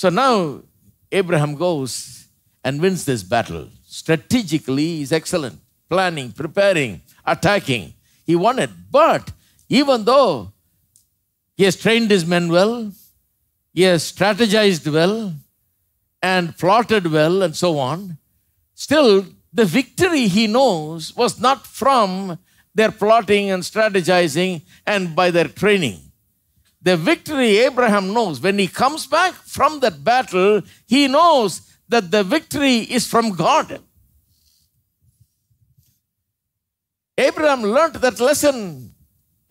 So now Abraham goes and wins this battle. Strategically, he's excellent. Planning, preparing, attacking. He won it. But even though he has trained his men well, he has strategized well, and plotted well, and so on, still the victory he knows was not from their plotting and strategizing and by their training. The victory Abraham knows, when he comes back from that battle, he knows that the victory is from God. Abraham learned that lesson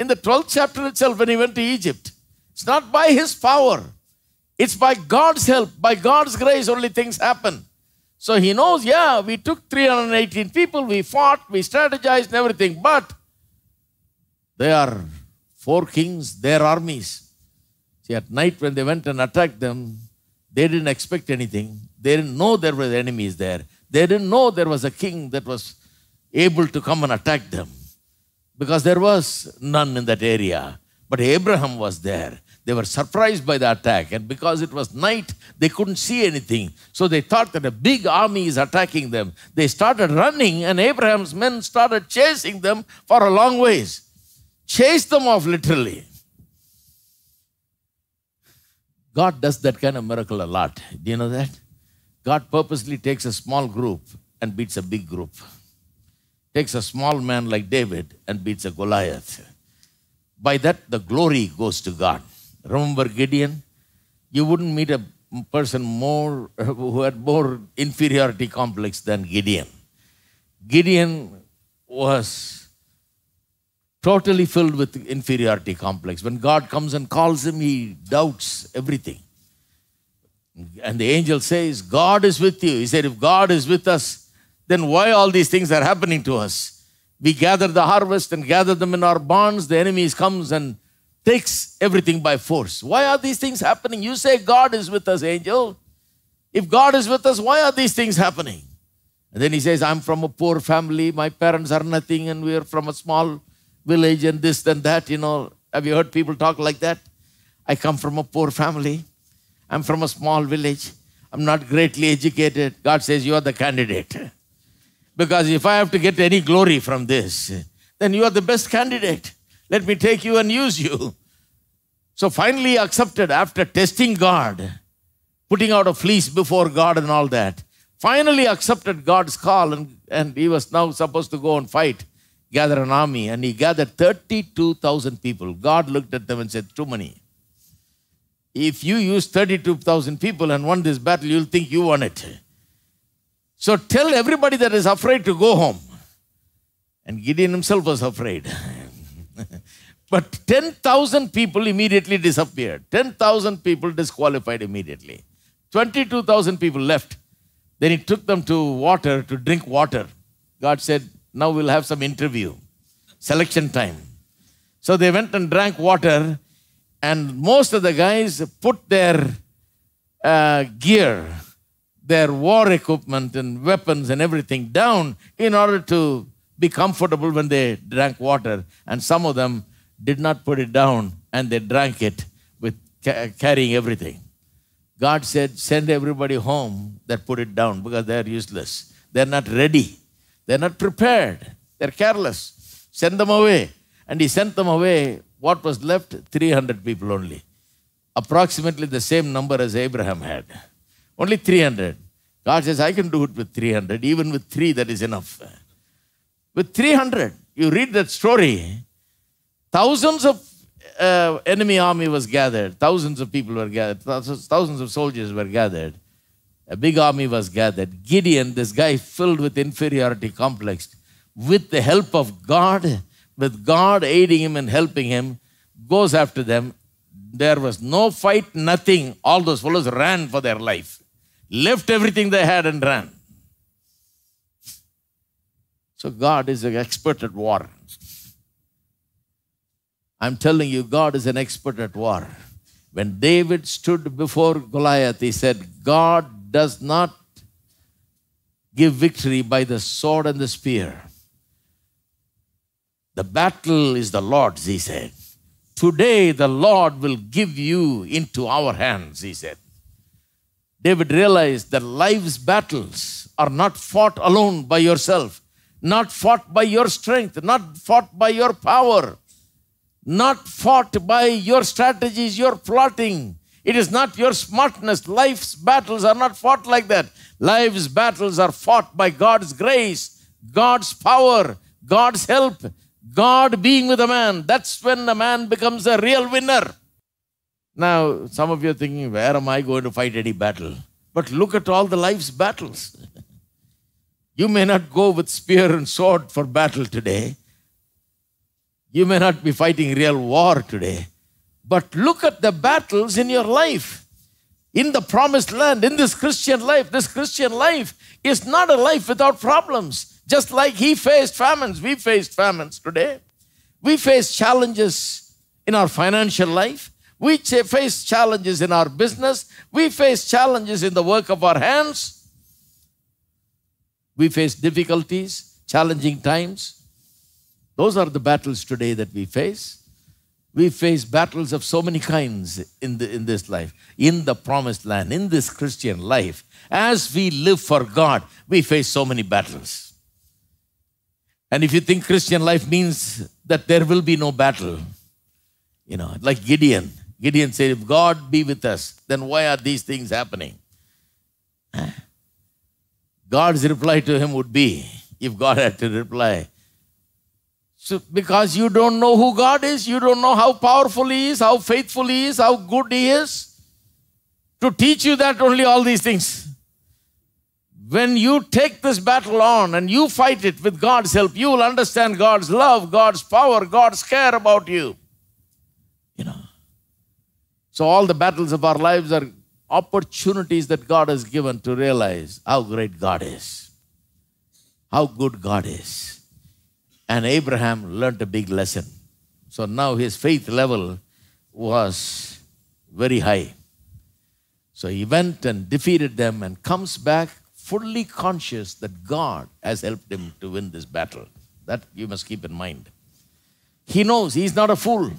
in the 12th chapter itself when he went to Egypt. It's not by his power. It's by God's help. By God's grace only things happen. So he knows, yeah, we took 318 people, we fought, we strategized and everything, but they are 4 kings, their armies. See, at night when they went and attacked them, they didn't expect anything. They didn't know there were enemies there. They didn't know there was a king that was able to come and attack them, because there was none in that area. But Abraham was there. They were surprised by the attack, and because it was night, they couldn't see anything. So they thought that a big army is attacking them. They started running, and Abraham's men started chasing them for a long ways. Chased them off literally. God does that kind of miracle a lot. Do you know that? God purposely takes a small group and beats a big group. Takes a small man like David and beats a Goliath. By that, the glory goes to God. Remember Gideon? You wouldn't meet a person who had more inferiority complex than Gideon. Gideon was totally filled with inferiority complex. When God comes and calls him, he doubts everything. And the angel says, God is with you. He said, if God is with us, then why all these things are happening to us? We gather the harvest and gather them in our barns. The enemy comes and takes everything by force. Why are these things happening? You say God is with us, angel. If God is with us, why are these things happening? And then he says, I'm from a poor family. My parents are nothing and we're from a small village and this and that. You know, have you heard people talk like that? I come from a poor family. I'm from a small village. I'm not greatly educated. God says, you are the candidate. Because if I have to get any glory from this, then you are the best candidate. Let me take you and use you. So finally accepted after testing God, putting out a fleece before God and all that. Finally accepted God's call and he was now supposed to go and fight, gather an army. And he gathered 32,000 people. God looked at them and said, too many. If you use 32,000 people and won this battle, you'll think you won it. So tell everybody that is afraid to go home. And Gideon himself was afraid. But 10,000 people immediately disappeared. 10,000 people disqualified immediately. 22,000 people left. Then he took them to water to drink water. God said, now we'll have some interview. Selection time. So they went and drank water. And most of the guys put their gear, their war equipment and weapons and everything down in order to be comfortable when they drank water. And some of them did not put it down and they drank it with carrying everything. God said, send everybody home that put it down because they're useless. They're not ready. They're not prepared. They're careless. Send them away. And he sent them away. What was left? 300 people only. Approximately the same number as Abraham had. Only 300. God says, I can do it with 300. Even with 3, that is enough. With 300, you read that story, thousands of enemy army was gathered. Thousands of people were gathered. Thousands of soldiers were gathered. A big army was gathered. Gideon, this guy filled with inferiority complex, with the help of God, with God aiding him and helping him, goes after them. There was no fight, nothing. All those fellows ran for their life. Left everything they had and ran. So God is an expert at war. I'm telling you, God is an expert at war. When David stood before Goliath, he said, God does not give victory by the sword and the spear. The battle is the Lord's, he said. Today the Lord will give you into our hands, he said. David realized that life's battles are not fought alone by yourself, not fought by your strength, not fought by your power, not fought by your strategies, your plotting. It is not your smartness. Life's battles are not fought like that. Life's battles are fought by God's grace, God's power, God's help, God being with a man. That's when a man becomes a real winner. Now, some of you are thinking, where am I going to fight any battle? But look at all the life's battles. You may not go with spear and sword for battle today. You may not be fighting real war today. But look at the battles in your life. In the promised land, in this Christian life is not a life without problems. Just like he faced famines, we faced famines today. We face challenges in our financial life. We face challenges in our business. We face challenges in the work of our hands. We face difficulties, challenging times. Those are the battles today that we face. We face battles of so many kinds in this life, in the promised land, in this Christian life. As we live for God, we face so many battles. And if you think Christian life means that there will be no battle, like Gideon. Gideon said, if God be with us, then why are these things happening? God's reply to him would be, if God had to reply, so because you don't know who God is, you don't know how powerful He is, how faithful He is, how good He is, to teach you that only all these things. When you take this battle on and you fight it with God's help, you will understand God's love, God's power, God's care about you. So all the battles of our lives are opportunities that God has given to realize how great God is, how good God is. And Abraham learned a big lesson. So now his faith level was very high. So he went and defeated them and comes back fully conscious that God has helped him to win this battle. That you must keep in mind. He knows he's not a fool.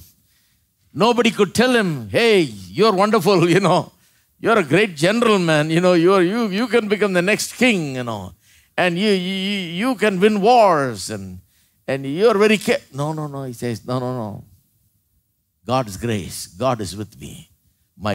Nobody could tell him, hey, you're wonderful, You're a great general, man. You can become the next king, And you can win wars and you're very No. He says, no. God's grace. God is with me.